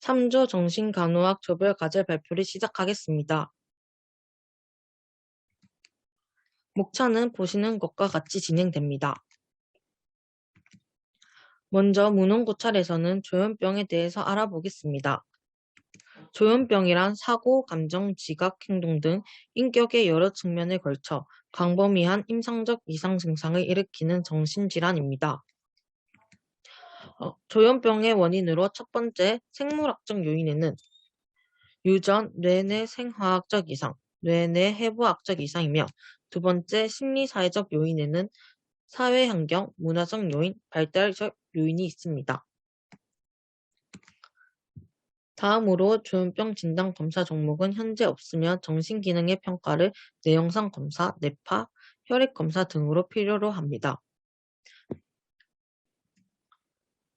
3조 정신간호학 조별과제 발표를 시작하겠습니다. 목차는 보시는 것과 같이 진행됩니다. 먼저 문헌고 차례에서는 조현병에 대해서 알아보겠습니다. 조현병이란 사고, 감정, 지각, 행동 등 인격의 여러 측면에 걸쳐 광범위한 임상적 이상 증상을 일으키는 정신질환입니다. 조현병의 원인으로 첫 번째 생물학적 요인에는 유전, 뇌내 생화학적 이상, 뇌내 해부학적 이상이며 두 번째 심리사회적 요인에는 사회환경, 문화적 요인, 발달적 요인이 있습니다. 다음으로 조현병 진단 검사 종목은 현재 없으며 정신기능의 평가를 뇌영상 검사, 뇌파, 혈액 검사 등으로 필요로 합니다.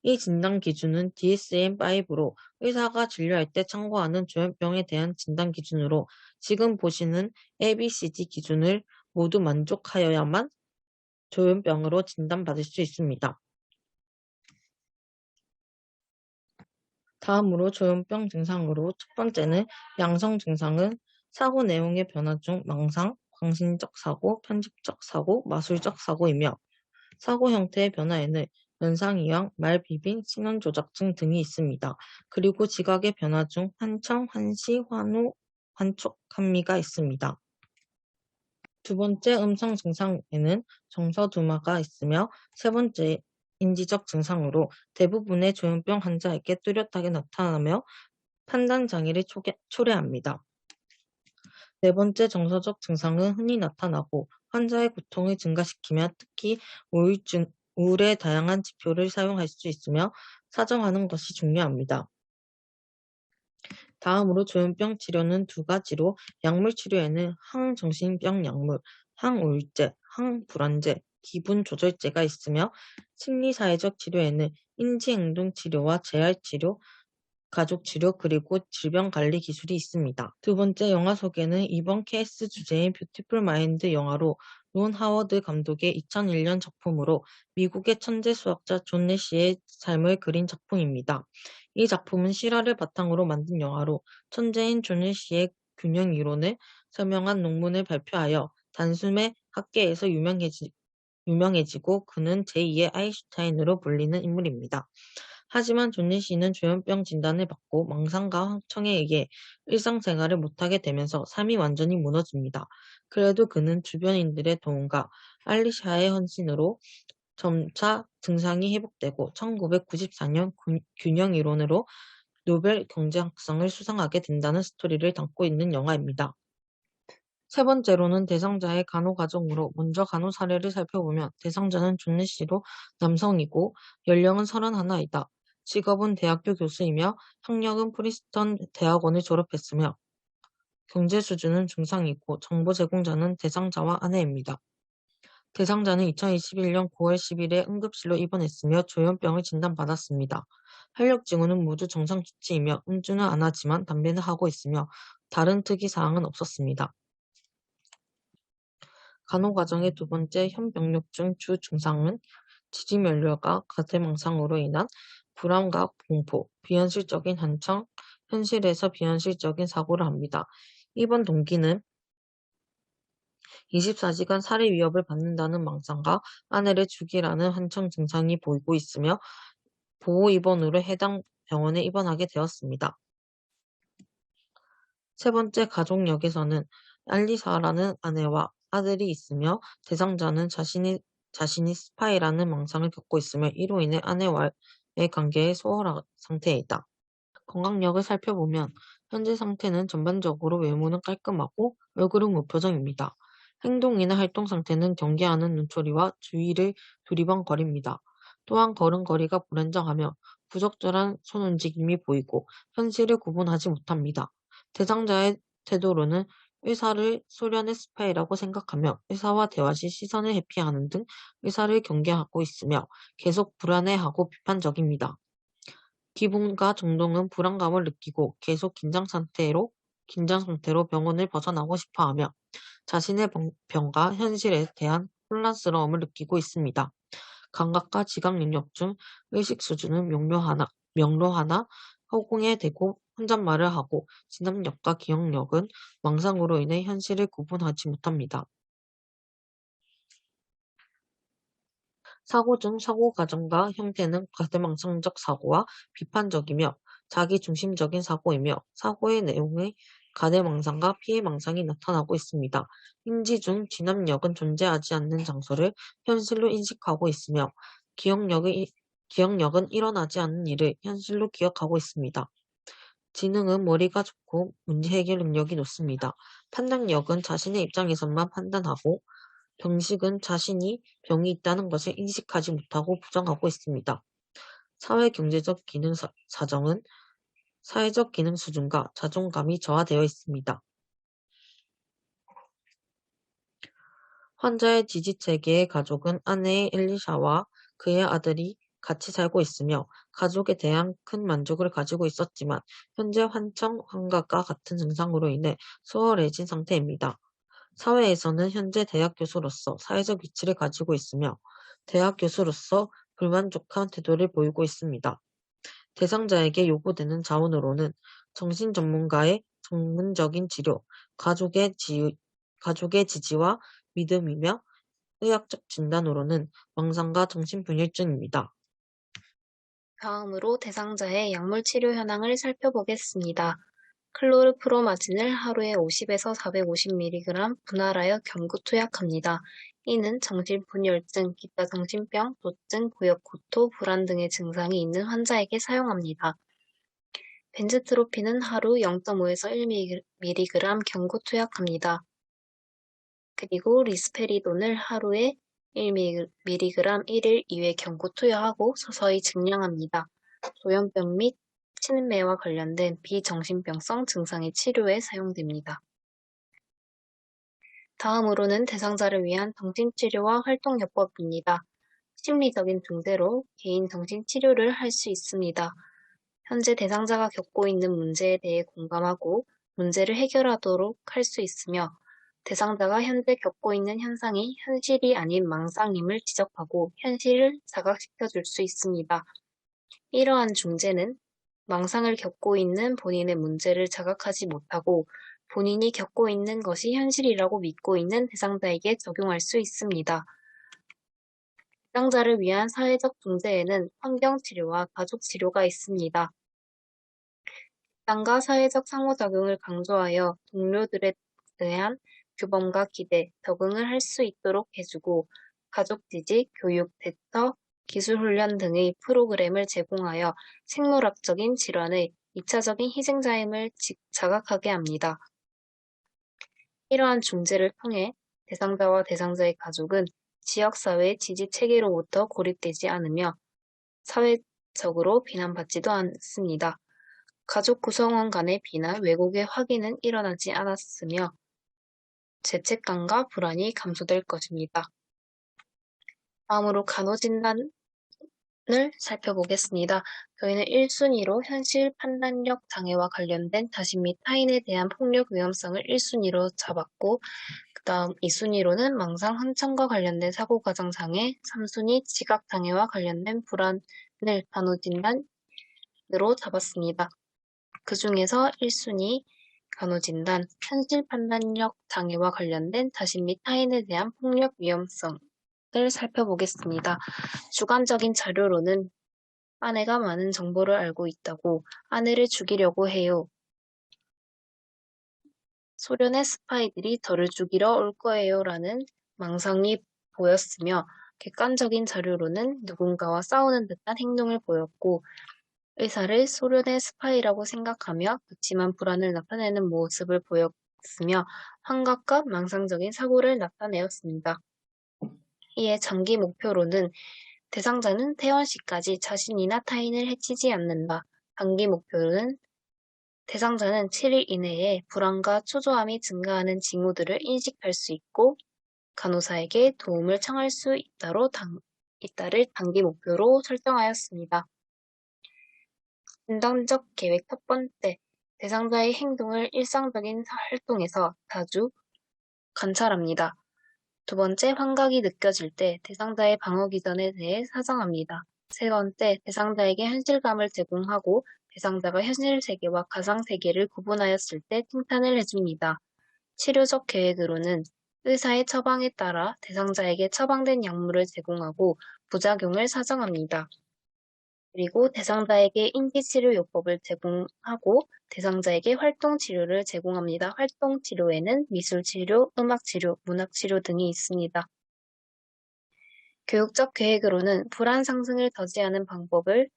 이 진단 기준은 DSM-5로 의사가 진료할 때 참고하는 조현병에 대한 진단 기준으로 지금 보시는 ABCD 기준을 모두 만족하여야만 조현병으로 진단받을 수 있습니다. 다음으로 조현병 증상으로 첫 번째는 양성 증상은 사고 내용의 변화 중 망상, 광신적 사고, 편집적 사고, 마술적 사고이며 사고 형태의 변화에는 연상이형, 말비빈, 신원조작증 등이 있습니다. 그리고 지각의 변화 중 환청, 환시, 환호, 환촉, 환미가 있습니다. 두 번째 음성 증상에는 정서두마가 있으며 세 번째 인지적 증상으로 대부분의 조현병 환자에게 뚜렷하게 나타나며 판단 장애를 초래합니다. 네 번째 정서적 증상은 흔히 나타나고 환자의 고통을 증가시키며 특히 우울의 다양한 지표를 사용할 수 있으며 사정하는 것이 중요합니다. 다음으로 조현병 치료는 두 가지로 약물 치료에는 항정신병 약물, 항우울제, 항불안제, 기분조절제가 있으며 심리사회적 치료에는 인지행동 치료와 재활치료, 가족치료 그리고 질병관리 기술이 있습니다. 두 번째 영화 소개는 이번 케이스 주제인 뷰티풀 마인드 영화로 론 하워드 감독의 2001년 작품으로 미국의 천재 수학자 존 내시의 삶을 그린 작품입니다. 이 작품은 실화를 바탕으로 만든 영화로 천재인 존 내시의 균형 이론을 설명한 논문을 발표하여 단숨에 학계에서 유명해지고 그는 제2의 아인슈타인으로 불리는 인물입니다. 하지만 존니 씨는 조현병 진단을 받고 망상과 황청에 의해 일상생활을 못하게 되면서 삶이 완전히 무너집니다. 그래도 그는 주변인들의 도움과 알리샤의 헌신으로 점차 증상이 회복되고 1994년 균형 이론으로 노벨 경제학상을 수상하게 된다는 스토리를 담고 있는 영화입니다. 세 번째로는 대상자의 간호 과정으로 먼저 간호 사례를 살펴보면 대상자는 존니 씨로 남성이고 연령은 31이다. 직업은 대학교 교수이며 학력은 프리스턴 대학원을 졸업했으며 경제 수준은 중상이고 정보 제공자는 대상자와 아내입니다. 대상자는 2021년 9월 10일에 응급실로 입원했으며 조현병을 진단받았습니다. 활력 징후는 모두 정상 수치이며 음주는 안 하지만 담배는 하고 있으며 다른 특이사항은 없었습니다. 간호 과정의 두 번째 현병력중 주 증상은 지지면류가 가대망상으로 인한 불안과 공포, 비현실적인 한청, 현실에서 비현실적인 사고를 합니다. 입원 동기는 24시간 살해 위협을 받는다는 망상과 아내를 죽이라는 한청 증상이 보이고 있으며 보호 입원으로 해당 병원에 입원하게 되었습니다. 세 번째 가족력에서는 알리사라는 아내와 아들이 있으며 대상자는 자신이 스파이라는 망상을 겪고 있으며 이로 인해 아내와의 관계에 소홀한 상태이다. 건강력을 살펴보면 현재 상태는 전반적으로 외모는 깔끔하고 얼굴은 무표정입니다. 행동이나 활동 상태는 경계하는 눈초리와 주위를 두리번거립니다. 또한 걸음걸이가 불안정하며 부적절한 손움직임이 보이고 현실을 구분하지 못합니다. 대상자의 태도로는 의사를 소련의 스파이라고 생각하며 의사와 대화 시 시선을 회피하는 등 의사를 경계하고 있으며 계속 불안해하고 비판적입니다. 기분과 정동은 불안감을 느끼고 계속 긴장 상태로 병원을 벗어나고 싶어 하며 자신의 병과 현실에 대한 혼란스러움을 느끼고 있습니다. 감각과 지각 능력 중 의식 수준은 명료하나 허공에 대고 혼잣말을 하고 진압력과 기억력은 망상으로 인해 현실을 구분하지 못합니다. 사고 중 사고 과정과 형태는 가대망상적 사고와 비판적이며 자기중심적인 사고이며 사고의 내용의 가대망상과 피해망상이 나타나고 있습니다. 인지 중 진압력은 존재하지 않는 장소를 현실로 인식하고 있으며 기억력은 일어나지 않은 일을 현실로 기억하고 있습니다. 지능은 머리가 좋고 문제 해결 능력이 높습니다. 판단력은 자신의 입장에서만 판단하고 병식은 자신이 병이 있다는 것을 인식하지 못하고 부정하고 있습니다. 사회경제적 기능 사정은 사회적 기능 수준과 자존감이 저하되어 있습니다. 환자의 지지체계의 가족은 아내의 엘리샤와 그의 아들이 같이 살고 있으며 가족에 대한 큰 만족을 가지고 있었지만 현재 환청, 환각과 같은 증상으로 인해 소홀해진 상태입니다. 사회에서는 현재 대학 교수로서 사회적 위치를 가지고 있으며 대학 교수로서 불만족한 태도를 보이고 있습니다. 대상자에게 요구되는 자원으로는 정신 전문가의 전문적인 치료, 가족의 지지와 믿음이며 의학적 진단으로는 망상과 정신분열증입니다. 다음으로 대상자의 약물 치료 현황을 살펴보겠습니다. 클로르프로마진을 하루에 50에서 450mg 분할하여 경구 투약합니다. 이는 정신분열증, 기타 정신병, 도증, 구역구토, 불안 등의 증상이 있는 환자에게 사용합니다. 벤즈트로핀은 하루 0.5에서 1mg 경구 투약합니다. 그리고 리스페리돈을 하루에 1mg 1일 2회 경구 투여하고 서서히 증량합니다. 조현병 및 치매와 관련된 비정신병성 증상의 치료에 사용됩니다. 다음으로는 대상자를 위한 정신치료와 활동요법입니다. 심리적인 중재로 개인 정신치료를 할 수 있습니다. 현재 대상자가 겪고 있는 문제에 대해 공감하고 문제를 해결하도록 할 수 있으며 대상자가 현재 겪고 있는 현상이 현실이 아닌 망상임을 지적하고 현실을 자각시켜 줄 수 있습니다. 이러한 중재는 망상을 겪고 있는 본인의 문제를 자각하지 못하고 본인이 겪고 있는 것이 현실이라고 믿고 있는 대상자에게 적용할 수 있습니다. 대상자를 위한 사회적 중재에는 환경치료와 가족치료가 있습니다. 집단과 사회적 상호작용을 강조하여 동료들에 대한 규범과 기대, 적응을 할 수 있도록 해주고 가족 지지, 교육, 대처, 기술훈련 등의 프로그램을 제공하여 생물학적인 질환의 2차적인 희생자임을 자각하게 합니다. 이러한 중재를 통해 대상자와 대상자의 가족은 지역사회의 지지체계로부터 고립되지 않으며 사회적으로 비난받지도 않습니다. 가족 구성원 간의 비난, 왜곡의 확인은 일어나지 않았으며 죄책감과 불안이 감소될 것입니다. 다음으로 간호진단을 살펴보겠습니다. 저희는 1순위로 현실 판단력 장애와 관련된 자신 및 타인에 대한 폭력 위험성을 1순위로 잡았고 그 다음 2순위로는 망상 환청과 관련된 사고과정 장애, 3순위 지각장애와 관련된 불안을 간호진단으로 잡았습니다. 그 중에서 1순위 간호진단, 현실 판단력 장애와 관련된 자신 및 타인에 대한 폭력 위험성을 살펴보겠습니다. 주관적인 자료로는 아내가 많은 정보를 알고 있다고 아내를 죽이려고 해요. 소련의 스파이들이 저를 죽이러 올 거예요 라는 망상이 보였으며 객관적인 자료로는 누군가와 싸우는 듯한 행동을 보였고 의사를 소련의 스파이라고 생각하며 그치만 불안을 나타내는 모습을 보였으며 환각과 망상적인 사고를 나타내었습니다. 이에 장기 목표로는 대상자는 퇴원 시까지 자신이나 타인을 해치지 않는다. 단기 목표로는 대상자는 7일 이내에 불안과 초조함이 증가하는 징후들을 인식할 수 있고 간호사에게 도움을 청할 수 있다를 단기 목표로 설정하였습니다. 진단적 계획 첫 번째, 대상자의 행동을 일상적인 활동에서 자주 관찰합니다. 두 번째, 환각이 느껴질 때 대상자의 방어 기전에 대해 사정합니다. 세 번째, 대상자에게 현실감을 제공하고 대상자가 현실 세계와 가상 세계를 구분하였을 때 칭찬을 해줍니다. 치료적 계획으로는 의사의 처방에 따라 대상자에게 처방된 약물을 제공하고 부작용을 사정합니다. 그리고 대상자에게 인지치료요법을 제공하고 대상자에게 활동치료를 제공합니다. 활동치료에는 미술치료, 음악치료, 문학치료 등이 있습니다. 교육적 계획으로는 불안 상승을 저지하는 방법을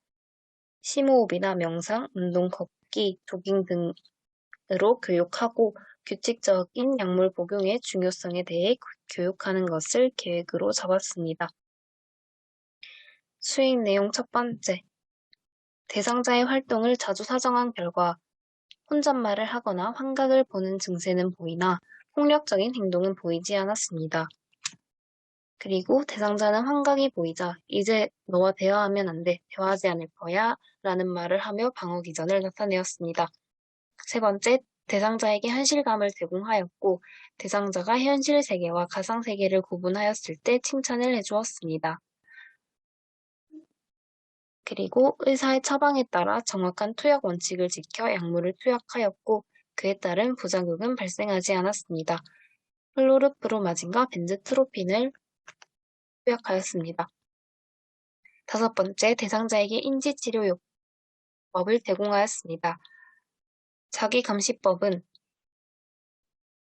심호흡이나 명상, 운동, 걷기, 조깅 등으로 교육하고 규칙적인 약물 복용의 중요성에 대해 교육하는 것을 계획으로 잡았습니다. 수행 내용 첫 번째, 대상자의 활동을 자주 사정한 결과 혼잣말을 하거나 환각을 보는 증세는 보이나 폭력적인 행동은 보이지 않았습니다. 그리고 대상자는 환각이 보이자 이제 너와 대화하면 안 돼, 대화하지 않을 거야 라는 말을 하며 방어 기전을 나타내었습니다. 세 번째, 대상자에게 현실감을 제공하였고 대상자가 현실 세계와 가상 세계를 구분하였을 때 칭찬을 해주었습니다. 그리고 의사의 처방에 따라 정확한 투약 원칙을 지켜 약물을 투약하였고 그에 따른 부작용은 발생하지 않았습니다. 클로르프로마진과 벤즈트로핀을 투약하였습니다. 다섯 번째, 대상자에게 인지치료요법을 제공하였습니다. 자기감시법은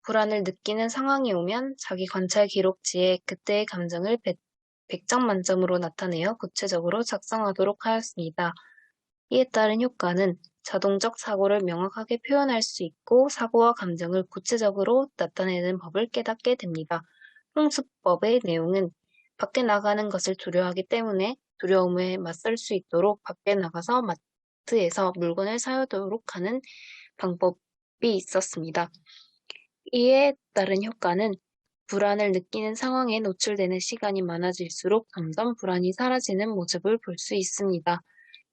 불안을 느끼는 상황이 오면 자기 관찰 기록지에 그때의 감정을 100점 만점으로 나타내어 구체적으로 작성하도록 하였습니다. 이에 따른 효과는 자동적 사고를 명확하게 표현할 수 있고 사고와 감정을 구체적으로 나타내는 법을 깨닫게 됩니다. 홍수법의 내용은 밖에 나가는 것을 두려워하기 때문에 두려움에 맞설 수 있도록 밖에 나가서 마트에서 물건을 사도록 하는 방법이 있었습니다. 이에 따른 효과는 불안을 느끼는 상황에 노출되는 시간이 많아질수록 점점 불안이 사라지는 모습을 볼 수 있습니다.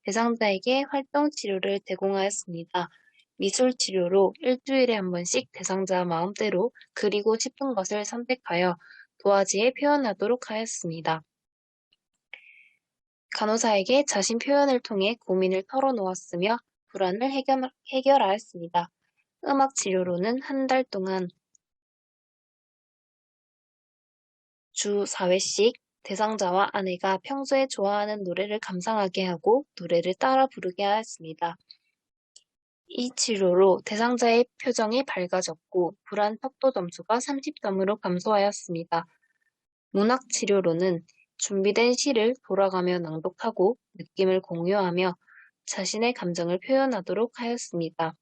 대상자에게 활동 치료를 제공하였습니다. 미술 치료로 일주일에 한 번씩 대상자 마음대로 그리고 싶은 것을 선택하여 도화지에 표현하도록 하였습니다. 간호사에게 자신 표현을 통해 고민을 털어놓았으며 불안을 해결하였습니다. 음악 치료로는 한 달 동안 주 4회씩 대상자와 아내가 평소에 좋아하는 노래를 감상하게 하고 노래를 따라 부르게 하였습니다. 이 치료로 대상자의 표정이 밝아졌고 불안 척도 점수가 30점으로 감소하였습니다. 문학 치료로는 준비된 시를 돌아가며 낭독하고 느낌을 공유하며 자신의 감정을 표현하도록 하였습니다.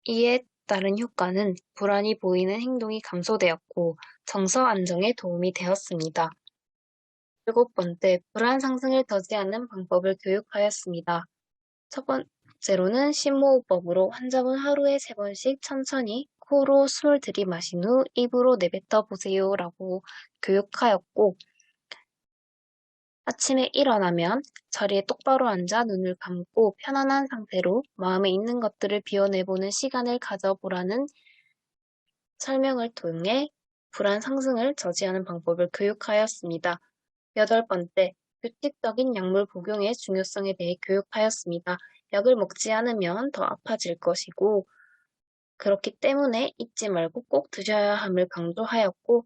이에 따른 효과는 불안이 보이는 행동이 감소되었고 정서 안정에 도움이 되었습니다. 일곱 번째, 불안 상승을 저지하는 방법을 교육하였습니다. 첫 번째로는 심호흡법으로 환자분 하루에 3번씩 천천히 코로 숨을 들이마신 후 입으로 내뱉어 보세요 라고 교육하였고 아침에 일어나면 자리에 똑바로 앉아 눈을 감고 편안한 상태로 마음에 있는 것들을 비워내보는 시간을 가져보라는 설명을 통해 불안 상승을 저지하는 방법을 교육하였습니다. 여덟 번째, 규칙적인 약물 복용의 중요성에 대해 교육하였습니다. 약을 먹지 않으면 더 아파질 것이고 그렇기 때문에 잊지 말고 꼭 드셔야 함을 강조하였고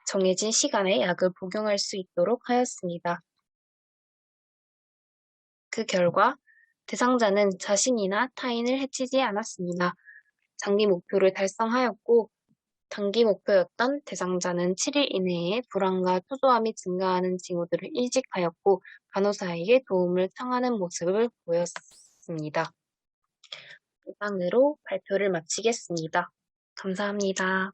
정해진 시간에 약을 복용할 수 있도록 하였습니다. 그 결과 대상자는 자신이나 타인을 해치지 않았습니다. 장기 목표를 달성하였고 단기 목표였던 대상자는 7일 이내에 불안과 초조함이 증가하는 징후들을 인식하였고 간호사에게 도움을 청하는 모습을 보였습니다. 이상으로 발표를 마치겠습니다. 감사합니다.